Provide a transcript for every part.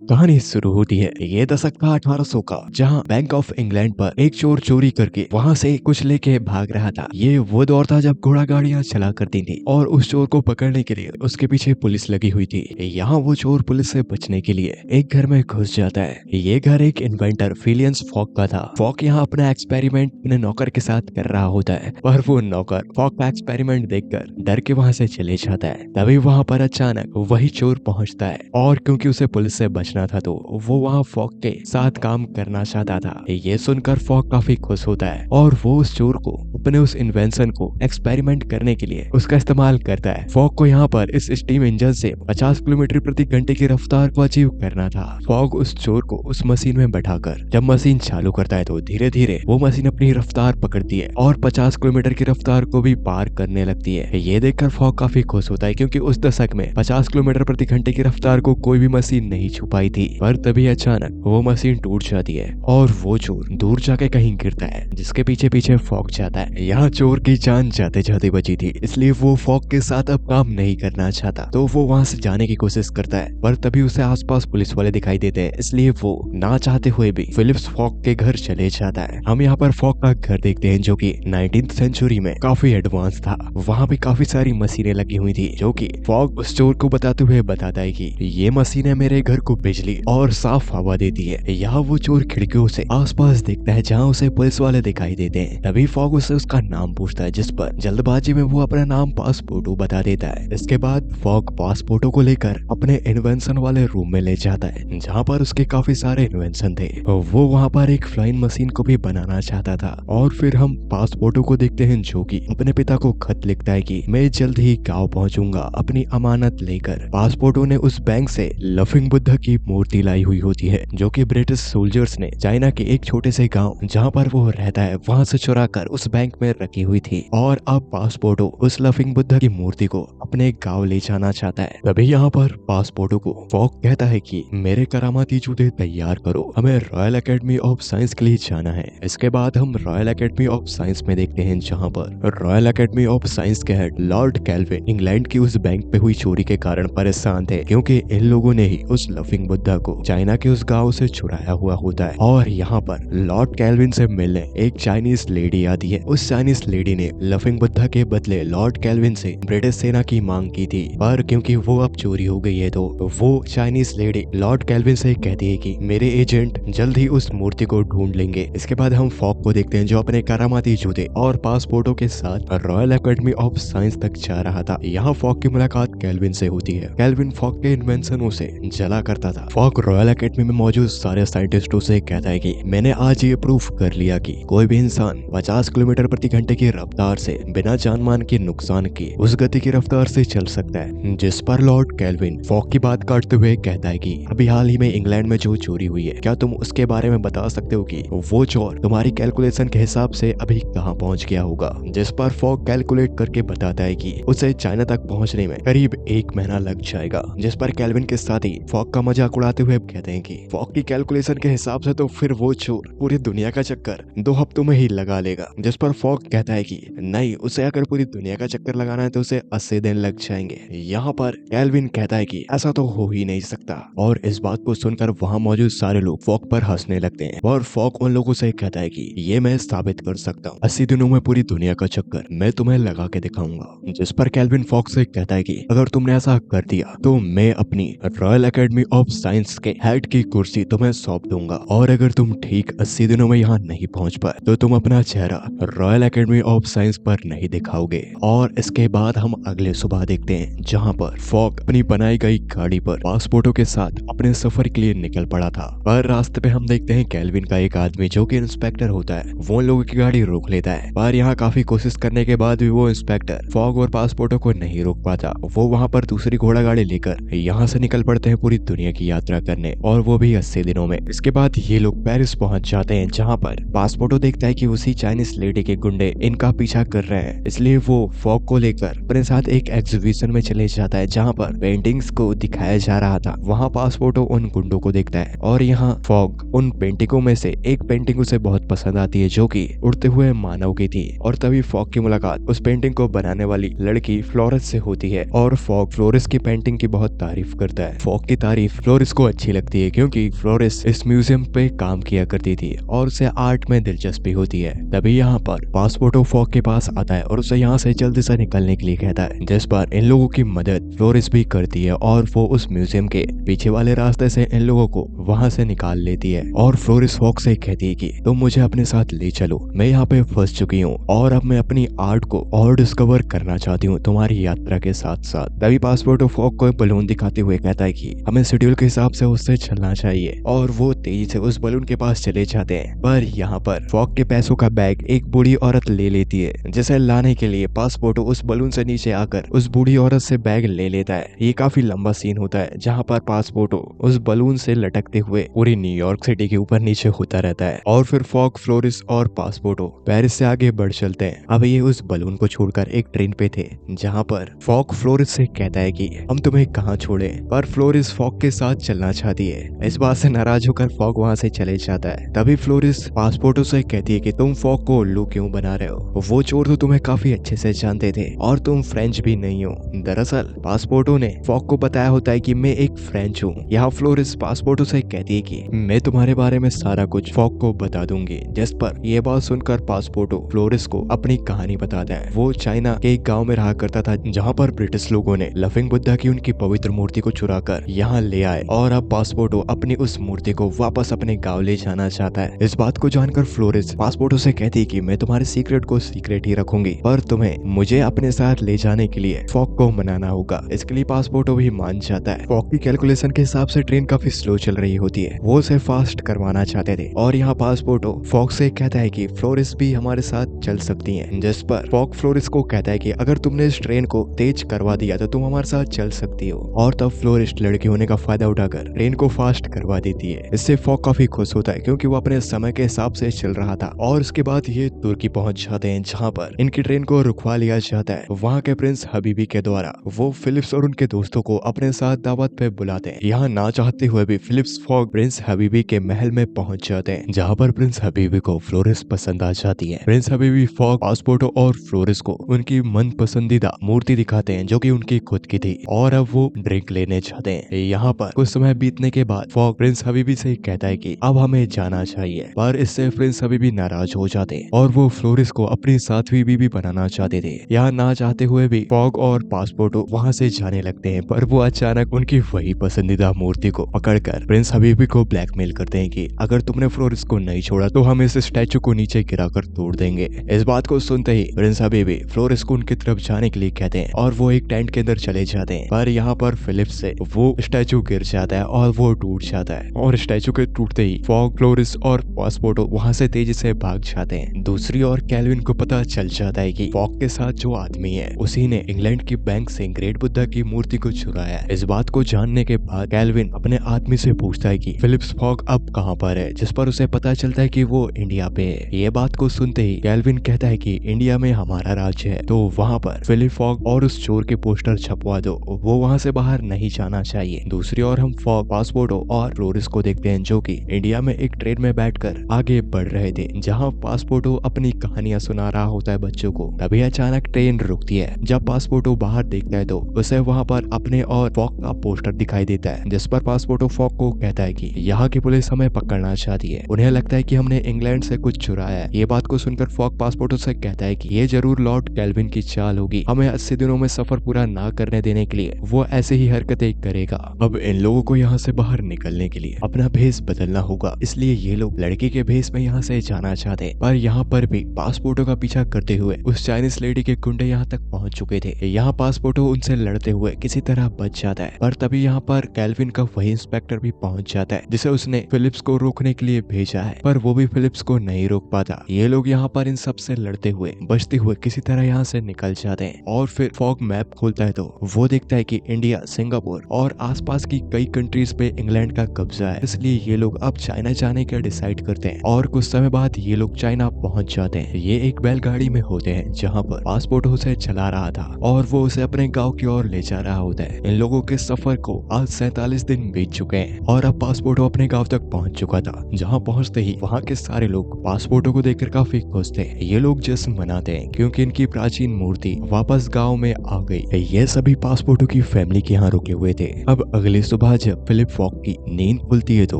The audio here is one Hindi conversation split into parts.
कहानी शुरू होती है। ये दशक था 1800 का, जहां बैंक ऑफ इंग्लैंड पर एक चोर चोरी करके वहां से कुछ लेके भाग रहा था। ये वो दौर था जब घोड़ा गाड़ियां चला करती थी और उस चोर को पकड़ने के लिए उसके पीछे पुलिस लगी हुई थी। यहाँ वो चोर पुलिस से बचने के लिए एक घर में घुस जाता है। ये घर एक इन्वेंटर फिलियंस फॉक का था। फॉक यहाँ अपना एक्सपेरिमेंट अपने नौकर के साथ कर रहा होता है, पर वो नौकर फॉक का एक्सपेरिमेंट देखकर डर के वहां से चले जाता है। तभी वहां पर अचानक वही चोर पहुंचता है और क्योंकि उसे पुलिस से बचना था तो वो वहाँ फॉक के साथ काम करना चाहता था। ये सुनकर फॉक काफी खुश होता है और वो उस चोर को अपने उस इन्वेंशन को एक्सपेरिमेंट करने के लिए उसका इस्तेमाल करता है। फॉक को यहाँ पर इस स्टीम इंजन से 50 किलोमीटर प्रति घंटे की रफ्तार को अचीव करना था। फॉक उस चोर को उस मशीन में बैठाकर जब मशीन चालू करता है तो धीरे धीरे वो मशीन अपनी रफ्तार पकड़ती है और 50 किलोमीटर की रफ्तार को भी पार करने लगती है। ये देखकर फॉक काफी खुश होता है क्योंकि उस दशक में 50 किलोमीटर प्रति घंटे की रफ्तार को कोई भी मशीन नहीं छू पाई थी। पर तभी अचानक वो मशीन टूट जाती है और वो चोर दूर जाके कहीं गिरता है, जिसके पीछे पीछे फॉक जाता है। यहाँ चोर की जान जाते जाते बची थी, इसलिए वो फॉक के साथ अब काम नहीं करना चाहता, तो वो वहाँ से जाने की कोशिश करता है। पर तभी उसे आसपास पुलिस वाले दिखाई देते हैं, इसलिए वो ना चाहते हुए भी फिलिप्स फॉक के घर चले जाता है। हम यहाँ पर फॉक का घर देखते हैं जो कि 19th सेंचुरी में काफी एडवांस था। वहाँ पे काफी सारी मशीनें लगी हुई थी, जो कि फॉक उस चोर को बताते हुए बताता है कि ये मशीनें मेरे घर को बिजली और साफ हवा देती है। यहाँ वो चोर खिड़कियों से आसपास देखता है जहाँ उसे पुलिस वाले दिखाई देते हैं। तभी फॉग उससे उसका नाम पूछता है, जिस पर जल्दबाजी में वो अपना नाम पासपोर्टो बता देता है। इसके बाद फॉग पासपोर्टो को लेकर अपने इन्वेंशन वाले रूम में ले जाता है, जहाँ पर उसके काफी सारे इन्वेंशन थे। वो वहाँ पर एक फ्लाइंग मशीन को भी बनाना चाहता था। और फिर हम पासपोर्टो को देखते हैं जो कि अपने पिता को खत लिखता है कि मैं जल्द ही गाँव पहुंचूंगा अपनी अमानत लेकर। पासपोर्टो ने उस बैंक से लफिंग बुद्धा की मूर्ति लाई हुई होती है, जो कि ब्रिटिश सोल्जर्स ने चाइना के एक छोटे से गांव जहां पर वो रहता है वहां से चुरा कर उस बैंक में रखी हुई थी। और अब पासपोर्टो उस लफिंग बुद्धा की मूर्ति को अपने गांव ले जाना चाहता है। तभी यहाँ पर पासपोर्टो को फॉक कहता है कि मेरे करामाती जूते तैयार करो, हमें रॉयल एकेडमी ऑफ साइंस के लिए जाना है। इसके बाद हम रॉयल एकेडमी ऑफ साइंस में देखते हैं, जहाँ पर रॉयल एकेडमी ऑफ साइंस के हेड लॉर्ड कैल्विन इंग्लैंड की उस बैंक पे हुई चोरी के कारण परेशान थे, क्योंकि इन लोगों ने ही उस लफिंग बुद्धा को चाइना के उस गांव से चुराया हुआ होता है। और यहाँ पर लॉर्ड कैल्विन से मिलने एक चाइनीज लेडी आती है। उस चाइनीज लेडी ने लफिंग बुद्धा के बदले लॉर्ड कैल्विन से ब्रिटिश सेना की मांग की थी, पर क्योंकि वो अब चोरी हो गई है तो वो चाइनीज लेडी लॉर्ड कैल्विन से कहती है कि मेरे एजेंट जल्द ही उस मूर्ति को ढूंढ लेंगे। इसके बाद हम फॉक को देखते हैं जो अपने करामाती जूते और पासपोर्टों के साथ रॉयल एकेडमी ऑफ साइंस तक जा रहा था। यहाँ फॉक की मुलाकात कैल्विन से होती है। कैल्विन फॉक के इन्वेंशनों से जला करता था। फॉक रॉयल एकेडमी में मौजूद सारे साइंटिस्टों से कहता है कि मैंने आज ये प्रूफ कर लिया कि कोई भी इंसान 50 किलोमीटर प्रति घंटे की रफ्तार से बिना जान मान के नुकसान की उस गति की रफ्तार से चल सकता है। जिस पर लॉर्ड कैल्विन फॉक की बात काटते हुए कहता है कि अभी हाल ही में इंग्लैंड में जो चोरी हुई है, क्या तुम उसके बारे में बता सकते हो कि वो चोर तुम्हारी कैलकुलेशन के हिसाब से अभी कहाँ पहुँच गया होगा। जिस पर फॉक कैलकुलेट करके बताता है कि उसे चाइना तक पहुँचने में करीब 1 महीना लग जाएगा। जिस पर कैल्विन के साथ ही फॉक का मजाक उड़ाते हुए कहते हैं कि फॉक की कैलकुलेशन के हिसाब से तो फिर वो चोर पूरी दुनिया का चक्कर 2 हफ्तों में ही लगा लेगा। जिस पर फॉक कहता है कि नहीं, उसे अगर पूरी दुनिया का चक्कर लगाना है तो उसे 80 दिन लग जाएंगे। यहाँ पर कैल्विन कहता है कि ऐसा तो हो ही नहीं सकता। और इस बात को सुनकर वहाँ मौजूद सारे लोग फॉक पर हंसने लगते हैं और फॉक उन लोगों से कहता है कि ये मैं साबित कर सकता हूँ, 80 दिनों में पूरी दुनिया का चक्कर मैं तुम्हें लगा के दिखाऊंगा। जिस पर कैल्विन फॉक से कहता है कि अगर तुमने ऐसा कर दिया तो मैं अपनी रॉयल एकेडमी ऑफ साइंस के हेड की कुर्सी तुम्हें सौंप दूंगा, और अगर तुम ठीक 80 दिनों में यहाँ नहीं पहुँच पाए तो तुम अपना चेहरा रॉयल एकेडमी ऑफ साइंस पर नहीं दिखाओगे। और इसके बाद हम अगले सुबह देखते हैं, जहाँ पर फॉक अपनी बनाई गई गाड़ी पर पासपोर्टों के साथ अपने सफर के लिए निकल पड़ा था। पर रास्ते पे हम देखते हैं कैल्विन का एक आदमी जो कि इंस्पेक्टर होता है, वो लोगों की गाड़ी रोक लेता है। पर यहाँ काफी कोशिश करने के बाद भी वो इंस्पेक्टर फॉग और पासपोर्टों को नहीं रोक पाता। वो वहाँ पर दूसरी घोड़ा गाड़ी लेकर यहाँ से निकल पड़ते हैं पूरी दुनिया की यात्रा करने, और वो भी 80 दिनों में। इसके बाद ये लोग पेरिस पहुंच जाते हैं, जहाँ पर पासपोर्टो देखता है कि उसी चाइनीज लेडी के गुंडे इनका पीछा कर रहे हैं, इसलिए वो फॉग को लेकर अपने साथ एक एग्जीबिशन में चले जाता है जहाँ पर पेंटिंग्स को दिखाया जा रहा था। वहाँ पासपोर्टो उन गुंडों को देखता है और यहाँ फॉग उन पेंटिंगों में से एक पेंटिंग उसे बहुत पसंद आती है, जो कि उड़ते हुए मानव की थी। और तभी फॉग की मुलाकात उस पेंटिंग को बनाने वाली लड़की फ्लोरेंस से होती है और फॉग फ्लोरेंस की पेंटिंग की बहुत तारीफ करता है। फॉग की तारीफ फ्लोरिस को अच्छी लगती है क्योंकि फ्लोरिस इस म्यूजियम पे काम किया करती थी और उसे आर्ट में दिलचस्पी होती है। तभी यहाँ पर पासपोर्टो फॉग के पास आता है और उसे यहाँ से जल्दी से निकलने के लिए कहता है, जिस पर इन लोगों की मदद फ्लोरिस भी करती है और वो उस म्यूजियम के पीछे वाले रास्ते से इन लोगों को वहाँ से निकाल लेती है। और फ्लोरिस फॉग से कहती है कि तुम मुझे अपने साथ ले चलो, मैं यहाँ पे फंस चुकी हूँ और अब मैं अपनी आर्ट को और डिस्कवर करना चाहती हूँ तुम्हारी यात्रा के साथ साथ। तभी पासपोर्टो फॉग को बलून दिखाते हुए कहता है कि हमें शेड्यूल के हिसाब से उससे चलना चाहिए और वो तेजी से उस बलून के पास चले जाते हैं। पर यहाँ पर फॉग के पैसों का बैग एक बूढ़ी औरत ले लेती है, जिसे लाने के लिए पासपोर्टो उस बलून से नीचे आकर उस बूढ़ी औरत से बैग ले लेता है। ये काफी लंबा सीन होता है जहाँ पर पासपोर्टो उस बलून से लटकते हुए पूरी न्यूयॉर्क सिटी के ऊपर नीचे होता रहता है और फिर फॉग, फ्लोरिस और पासपोर्टो पेरिस से आगे बढ़ चलते हैं। अब ये उस बलून को छोड़कर एक ट्रेन पे थे जहाँ पर फॉग फ्लोरिस से कहता है कि हम तुम्हें कहाँ छोड़े, पर फ्लोरिस फॉग के साथ चलना चाहती है। इस बात से नाराज होकर फॉग वहाँ से चले जाता है। तभी फ्लोरिस पासपोर्टो से कहती है कि तुम फॉग को उल्लू क्यों बना रहे हो, वो चोर तो तुम्हें काफी अच्छे से जानते थे और तुम फ्रेंच भी नहीं हो। दरअसल पासपोर्टो ने फॉग को बताया होता है कि मैं एक फ्रेंच हूँ। यहाँ फ्लोरिस पासपोर्टो से कहती है कि मैं तुम्हारे बारे में सारा कुछ फॉग को बता दूंगी, जिस पर यह बात सुनकर पासपोर्टो फ्लोरिस को अपनी कहानी बताता है। वो चाइना के एक गांव में रहा करता था जहां पर ब्रिटिश लोगों ने लफिंग बुद्धा की उनकी पवित्र मूर्ति को चुराकर यहां ले आए और अब पासपोर्टो अपनी उस मूर्ति को वापस अपने गांव ले जाना चाहता है। इस बात को जानकर फ्लोरिस पासपोर्टो से कहती है कि मैं तुम्हारे सीक्रेट को सीक्रेट ही रखूंगी, पर तुम्हें मुझे अपने साथ ले जाने के लिए फॉग को मनाना होगा। इसके लिए पासपोर्टो भी मान जाता है। फॉग की कैलकुलेशन के हिसाब से ट्रेन काफी स्लो चल रही होती है, वो उसे फास्ट करवाना चाहते थे और यहाँ पासपोर्टो फॉग से कहता है कि फ्लोरिस भी हमारे साथ चल सकती हैं, जिस पर फॉग फ्लोरिस को कहता है कि अगर तुमने इस ट्रेन को तेज करवा दिया तो तुम हमारे साथ चल सकती हो। और तब फ्लोरिस लड़की होने का फायदा उठाकर ट्रेन को फास्ट करवा देती है। इससे फॉग काफी खुश होता है क्योंकि वो अपने समय के हिसाब से चल रहा था। और उसके बाद ये तुर्की पहुंच जाते हैं जहाँ पर इनकी ट्रेन को रुकवा लिया जाता है। वहाँ के प्रिंस हबीबी के द्वारा वो फिलिप्स और उनके दोस्तों को अपने साथ दावत पे बुलाते हैं। यहाँ ना चाहते हुए भी फिलिप्स फॉग प्रिंस हबीबी के महल में पहुंच जाते हैं, जहाँ पर प्रिंस हबीबी को फ्लोरिस पसंद आ जाती है। प्रिंस हबीबी फॉग, पासपोर्टो और फ्लोरिस को उनकी मन पसंदीदा मूर्ति दिखाते हैं जो कि उनकी खुद की थी और अब वो ड्रिंक लेने जाते हैं। यहाँ पर कुछ समय बीतने के बाद फॉग प्रिंस हबीबी से कहता है कि अब हमें जाना चाहिए, पर इससे प्रिंस हबीबी नाराज हो जाते हैं और वो फ्लोरिस को अपनी सातवीं बीवी बनाना चाहते थे। यहाँ ना चाहते हुए भी फॉग और पासपोर्टो वहाँ से जाने लगते हैं, पर वो अचानक उनकी वही पसंदीदा मूर्ति को पकड़कर प्रिंस हबीबी को ब्लैकमेल करते हैं कि अगर तुमने फ्लोरिस को नहीं छोड़ा तो हम इस स्टैचू को नीचे गिराकर तोड़ देंगे। इस बात को सुनते ही प्रिंस हबीबी फ्लोरिस को उनकी तरफ जाने के लिए कहते हैं और वो एक टेंट के अंदर चले जाते हैं, पर यहाँ पर फिलिप्स से वो स्टैचू गिर जाता है और वो टूट जाता है और स्टैचू के टूटते ही फॉग, फ्लोरिस और पासपोर्टो वहाँ से तेजी से भाग जाते हैं। दूसरी ओर कैल्विन को पता चल जाता है कि फॉग के साथ जो आदमी है उसी ने इंग्लैंड की बैंक से ग्रेट बुद्धा की मूर्ति को चुराया है। इस बात को जानने के बाद कैल्विन अपने आदमी से पूछता है कि फिलिप्स फॉग अब कहाँ पर है, जिस पर उसे पता चलता है कि वो इंडिया पे है। ये बात को सुनते ही कैल्विन कहता है कि इंडिया में हमारा राज्य है तो वहाँ पर फिलिप फॉग और उस चोर के पोस्टर छपवा दो, वो वहाँ से बाहर नहीं जाना चाहिए। दूसरी ओर हम फॉग, पासपोर्टो और फ्लोरिस को देखते हैं जो कि इंडिया में एक ट्रेन में बैठकर आगे बढ़ रहे थे, जहाँ पासपोर्टो अपनी कहानियां सुना रहा होता है बच्चों को। तभी अचानक ट्रेन रुकती है। जब पासपोर्टो बाहर देखता है तो उसे वहाँ पर अपने और फॉग का पोस्टर दिखाई देता है, जिस पर पासपोर्टो फॉग को कहता है कि यहाँ की पुलिस हमें पकड़ना चाहती है, उन्हें लगता है कि हमने इंग्लैंड से कुछ चुराया है। ये बात को सुनकर फॉग पासपोर्टो से कहता है कि ये जरूर लॉर्ड कैल्विन की चाल होगी, हमें 80 दिनों में सफर पूरा ना करने देने के लिए वो ऐसे ही हरकतें करेगा। अब इन लोगों को यहाँ से बाहर निकलने के लिए अपना भेष बदलना होगा, इसलिए ये लोग लड़की के भेष में यहाँ से जाना चाहते हैं। पर यहाँ पर भी पासपोर्टो का पीछा करते हुए उस चाइनीज लेडी के गुंडे यहाँ तक पहुँच चुके थे। यहाँ पासपोर्टो उनसे लड़ते हुए किसी तरह बच जाता है, पर तभी यहाँ पर कैल्विन का वही इंस्पेक्टर भी पहुँच जाता है जिसे उसने फिलिप्स को रोकने के लिए भेजा है, पर वो भी फिलिप्स को नहीं रोक पाता। ये लोग यहाँ पर इन सब से लड़ते हुए बचते हुए किसी तरह यहाँ से निकल जाते हैं और फिर फॉग मैप खोलता है तो वो देखता है कि इंडिया, सिंगापुर और आसपास की कई कंट्रीज पे इंग्लैंड का कब्जा है, इसलिए ये लोग अब चाइना जाने का डिसाइड करते हैं और कुछ समय बाद ये लोग चाइना पहुंच जाते हैं। ये एक बैलगाड़ी में होते हैं जहाँ पर पासपोर्टो उसे चला रहा था और वो उसे अपने गाँव की ओर ले जा रहा होता है। इन लोगों के सफर को आज 47 दिन बीत चुके हैं और अब पासपोर्टो अपने गाँव तक पहुँच चुका था, जहाँ पहुँचते ही वहाँ के सारे लोग पासपोर्टो को देखकर काफी खुश थे। ये लोग जश्न मनाते हैं क्योंकि इनकी प्राचीन मूर्ति वापस गाँव में आ गई। ये सभी पासपोर्टो की फैमिली के यहाँ रुके हुए थे। अब अगली सुबह जब फिलिप फॉक की नींद खुलती है तो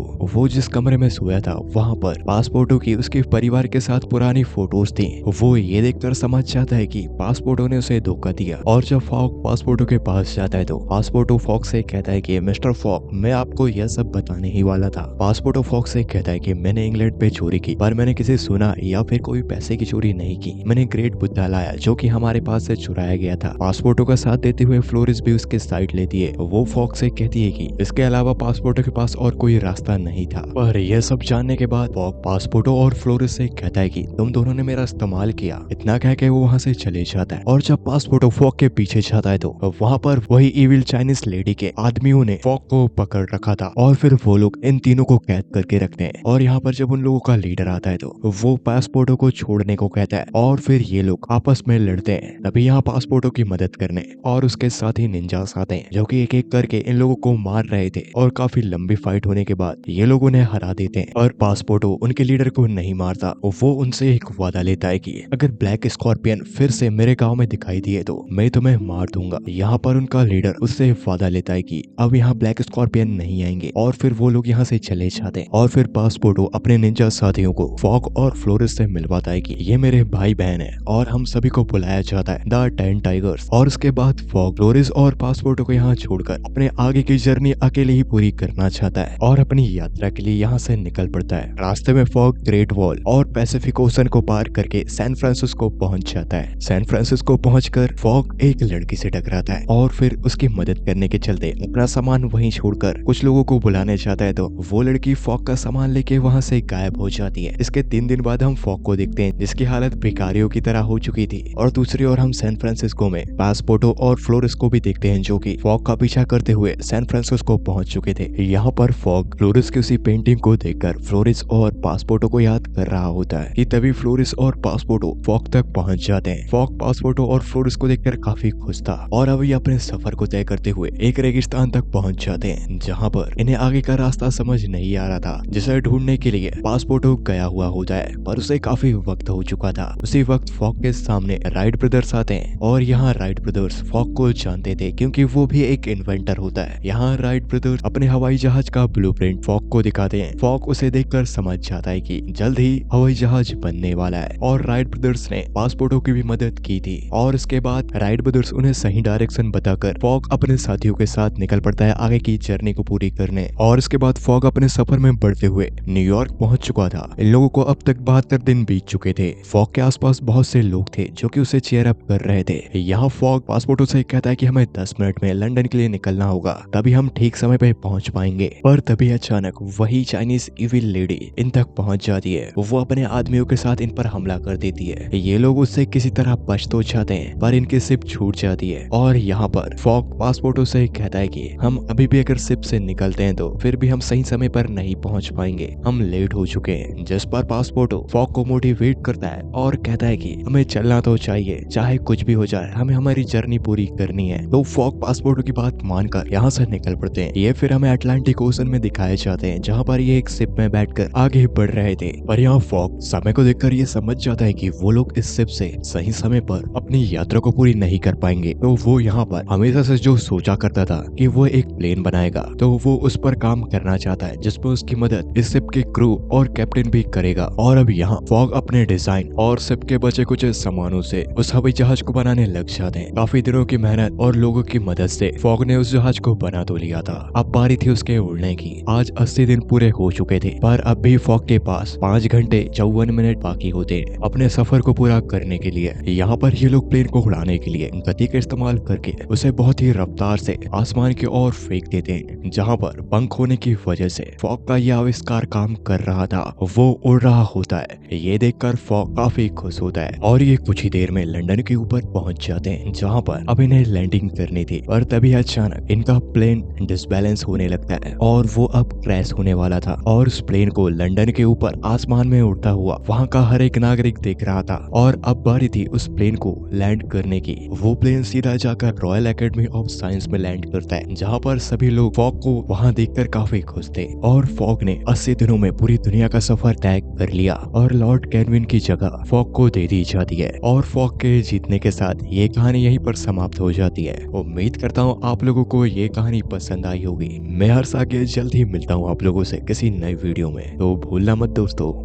वो जिस कमरे में सोया था वहाँ पर पासपोर्टों की उसके परिवार के साथ पुरानी फोटोज थी। वो ये देखकर समझ जाता है कि पासपोर्टों ने उसे धोखा दिया और जब फॉक पासपोर्टों के पास जाता है तो पासपोर्टो फॉक से कहता है कि मिस्टर फॉक, मैं आपको यह सब बताने ही वाला था। पासपोर्टो फॉक से कहता है कि मैंने इंग्लैंड पे चोरी की, पर मैंने किसी सुना या फिर कोई पैसे की चोरी नहीं की। मैंने ग्रेट बुद्धा लाया जो कि हमारे पास से चुराया गया था। पासपोर्टो का साथ देते हुए फ्लोरिस भी उसके साइड लेती है। वो फॉक से कहती है कि इसके अलावा पासपोर्टो के पास और कोई रास्ता नहीं था। पर यह सब जानने के बाद फॉक पासपोर्टो और फ्लोरिस से कहता है कि तुम दोनों ने मेरा इस्तेमाल किया। इतना कह के वो वहाँ से चले जाता है और जब पासपोर्टो फॉक के पीछे जाता है तो वहाँ पर वही इविल चाइनीज लेडी के आदमियों ने फॉक को पकड़ रखा था और फिर वो लोग इन तीनों को कैद करके रखते हैं। और यहाँ पर जब उन लोगों का लीडर आता है तो वो पासपोर्टो को छोड़ने को कहता है और फिर ये लोग आपस में लड़ते हैं। तभी यहाँ पासपोर्टो की मदद करने और उसके साथ ही निंजास आते हैं जो कि एक एक करके इन लोगों को मार रहे थे और काफी लंबी फाइट होने के बाद ये लोग उन्हें हरा देते हैं। और पासपोर्टो उनके लीडर को नहीं मारता। वो उनसे एक वादा लेता है कि अगर ब्लैक स्कॉर्पियन फिर से मेरे गांव में दिखाई दिए तो मैं तुम्हें मार दूंगा। यहाँ पर उनका लीडर उससे वादा लेता है कि अब यहाँ ब्लैक स्कॉर्पियन नहीं आएंगे और फिर वो लोग यहाँ से चले जाते हैं। और फिर पासपोर्टो अपने निंजा साथियों को फॉक और फ्लोरिस से मिलवाता है कि ये मेरे भाई बहन है और हम सभी को बुलाया जाता है द 10 टाइगर्स। और उसके बाद फॉक फ्लोरिस और पासपोर्टो को यहाँ छोड़कर अपने आगे की जर्नी अकेले ही पूरी करना चाहता है और अपनी यात्रा के लिए यहाँ से निकल पड़ता है। रास्ते में फॉक ग्रेट वॉल और पैसिफिक ओशन को पार करके सैन फ्रांसिस्को पहुंच जाता है। सैन फ्रांसिस्को पहुंचकर फॉक एक लड़की से टकराता है और फिर उसकी मदद करने के चलते अपना सामान वहीं छोड़कर कुछ लोगों को बुलाने चाहता है तो वो लड़की फॉक का सामान लेके वहाँ से गायब हो जाती है। इसके 3 दिन बाद हम फॉक को देखते हैं जिसकी हालत भिखारियों की तरह हो चुकी थी। और दूसरी ओर हम सैन फ्रांसिस्को में पासपोर्टो और फ्लोरिस को भी देखते हैं जो कि फॉक का पीछा करते हुए सैन फ्रांसिस्को पहुंच चुके थे। यहाँ पर फॉक फ्लोरिस की उसी पेंटिंग को देखकर फ्लोरिस और पासपोर्टो को याद कर रहा होता है कि तभी फ्लोरिस और पासपोर्टो फॉक तक पहुंच जाते हैं। फॉक पासपोर्टो और फ्लोरिस को देखकर काफी खुश था और अभी अपने सफर को तय करते हुए एक रेगिस्तान तक पहुंच जाते हैं जहाँ पर इन्हें आगे का रास्ता समझ नहीं आ रहा था, जिसे ढूंढने के लिए पासपोर्टो गया हुआ होता है पर उसे काफी वक्त हो चुका था। उसी वक्त फॉक के सामने राइट ब्रदर्स आते हैं और यहाँ राइट ब्रदर्स फॉक को जानते थे क्योंकि वो भी एक इन्वेंटर होता है। यहाँ राइट ब्रदर्स अपने हवाई जहाज का ब्लूप्रिंट फॉक को दिखाते हैं। फॉक उसे देखकर समझ जाता है कि जल्द ही हवाई जहाज बनने वाला है और राइट ब्रदर्स ने पासपोर्टो की भी मदद की थी। और इसके बाद राइट ब्रदर्स उन्हें सही डायरेक्शन बताकर फॉक अपने साथियों के साथ निकल पड़ता है आगे की जर्नी को पूरी करने। और इसके बाद फॉक अपने सफर में बढ़ते हुए न्यूयॉर्क पहुंच चुका था। इन लोगों को अब तक 72 दिन बीत चुके थे। फॉक के आसपास बहुत से लोग थे जो कि उसे चीयर अप कर रहे थे। यहाँ फॉक पासपोर्टो से कहता है कि हमें 10 मिनट में लंदन के लिए निकलना होगा, तभी हम ठीक समय पे पहुंच पाएंगे। पर तभी अचानक वही चाइनीज इविल लेडी इन तक पहुंच जाती है। वो अपने आदमियों के साथ इन पर हमला कर देती है। ये लोग उससे किसी तरह बच तो जाते हैं पर इनकी शिप छूट जाती है। और यहाँ पर फॉक पासपोर्टो से कहता है कि हम अभी भी अगर शिप से निकलते हैं तो फिर भी हम सही समय पर नहीं पहुंच पाएंगे, हम लेट हो चुके हैं। जिस पर पासपोर्टो फॉक को मोटिवेट करता है और कहता है कि हमें चलना तो चाहिए, चाहे कुछ भी हो जाए, हमें हमारी जर्नी पूरी करनी है। तो फॉक पासपोर्टो की बात मानकर यहाँ से निकल पड़ते हैं। ये फिर हमें अटलांटिक ओशन में दिखाए जाते हैं जहाँ पर ये एक शिप में बैठकर आगे बढ़ रहे थे। पर यहाँ फॉक समय को देखकर ये समझ जाता है कि वो लोग इस शिप से सही समय पर अपनी यात्रा को पूरी नहीं कर पाएंगे। तो वो यहाँ पर हमेशा से जो सोचा करता था कि वो एक प्लेन बनाएगा, तो वो उस पर काम करना चाहता है जिसमें उसकी मदद इस शिप के क्रू और कैप्टन भी करेगा। और अब यहाँ फॉग अपने डिजाइन और शिप के बचे कुछ सामानों से उस हवाई जहाज को बनाने लग जाते हैं। काफी दिनों की मेहनत और लोगों की मदद से फॉग ने उस जहाज को बना तो लिया था। अब बारी थी उसके उड़ने की। आज 80 दिन पूरे हो चुके थे पर अब भी फॉग के पास 5 घंटे 54 मिनट बाकी होते अपने सफर को पूरा करने के लिए। यहाँ पर ये लोग प्लेन को उड़ाने के लिए गति का इस्तेमाल करके उसे बहुत ही रफ्तार से आसमान की ओर फेंक देते हैं, जहाँ पर पंख होने की वजह से फॉग का यह आविष्कार काम कर रहा था। वो उड़ रहा होता है। ये देखकर फॉग काफी खुश होता है और ये कुछ ही देर में लंदन के ऊपर पहुंच जाते हैं जहाँ पर अब इन्हें लैंडिंग करनी थी। और तभी अचानक इनका प्लेन डिसबैलेंस होने लगता है और वो अब क्रैश होने वाला था। और उस प्लेन को लंदन के ऊपर आसमान में उड़ता हुआ वहाँ का हर एक नागरिक देख रहा था। और अब बारी थी उस प्लेन को लैंड करने की। वो प्लेन सीधा जाकर रॉयल एकेडमी ऑफ साइंस में लैंड करता है जहाँ पर सभी लोग फॉग को वहाँ देखकर काफी खुश थे। और फॉग ने 80 दिनों में पूरी दुनिया का सफर तय कर लिया और लॉर्ड कैनविन की जगह फॉग को दे दी जाती है। और फॉग के जीतने के साथ ये कहानी यहीं पर समाप्त हो जाती है। उम्मीद करता हूँ आप लोगों को ये कहानी पसंद पसंद आई होगी। मैं हर्ष आगे जल्द ही मिलता हूँ आप लोगों से किसी नई वीडियो में, तो भूलना मत दोस्तों।